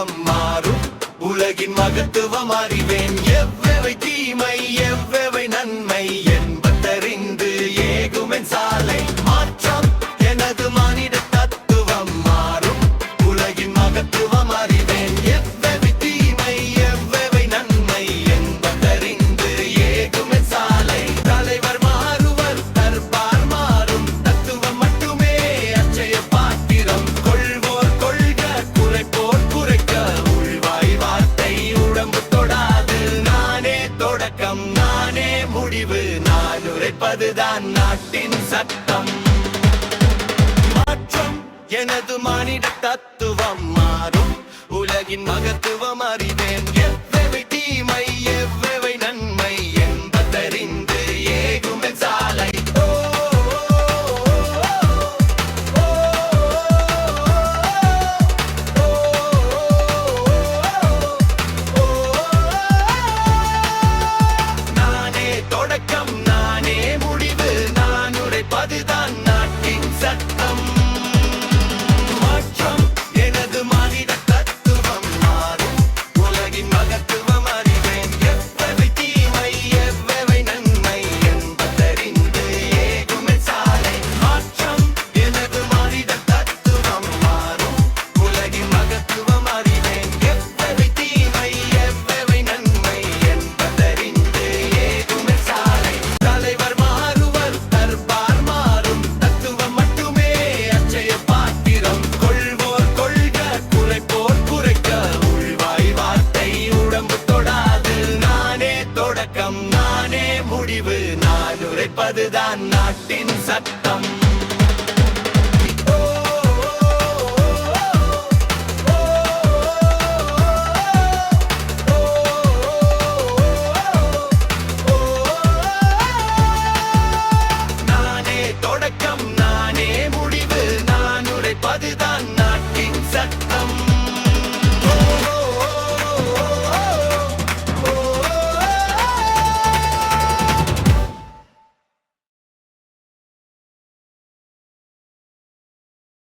தத்துவம் மாறும் உலகின் மகத்துவம் அறிவேன் எவ்வளவை தீமை எவ்வளவை நன்மை என்பதறிந்து ஏகுமென் சாலை மாற்றம் எனது மானிட தத்துவம் மாறும் உலகின் மகத்துவம் அறிவேன் எவ்வளவை தீமை எவ்வளவை நன்மை என்பதறிந்து ஏகுமென் சாலை தலைவர் மாறுவர் தர்பார் மாறும் தத்துவம் மட்டுமே அச்சய பாத்திரம் கொள்வோர் கொள்க குறைப்போர் குறைக்க உள்வாய் வார்த்தை உடம்பு தொடாது நானே தொடக்கம் நானே முடிவு நான் உரைப்பதுதான் நாட்டின் சட்டம் மாற்றம் எனது மானிட தத்துவம் மாறும் உலகின் மகத்துவம் அறிவேன் எவ்வளவை தீமை எவ்வளவை நன்மை என்பதறிந்து ஏகுமென் சாலை நானே தொடக்கம் நானே முடிவு நான் உரைப்பதுதான் நாட்டின் சட்டம் மாற்றம் எனது மானிட தத்துவம் மாறும் உலகின் மகத்துவம் அறிவேன் எவ்வளவை தீமை எவ்வளவை நன்மை என்பதறிந்து ஏகுமென் சாலை மாற்றம் எனது மானிட தத்துவம் மாறும் உலகின் மகத்துவம் அறிவேன் எவ்வளவை தீமை எவ்வளவை நன்மை என்பதறிந்து ஏகுமென் சாலை தலைவர் மாறுவர் தர்பார் மாறும் தத்துவம் மட்டுமே அச்சய பாத்திரம் கொள்வோர் கொள்க குறைப்போர் குறைக்க உள்வாய் வார்த்தை உடம்பு தொடாது நானே தொடக்கம் நானே முடிவு நான் உரைப்பதுதான் நாட்டின் சட்டம்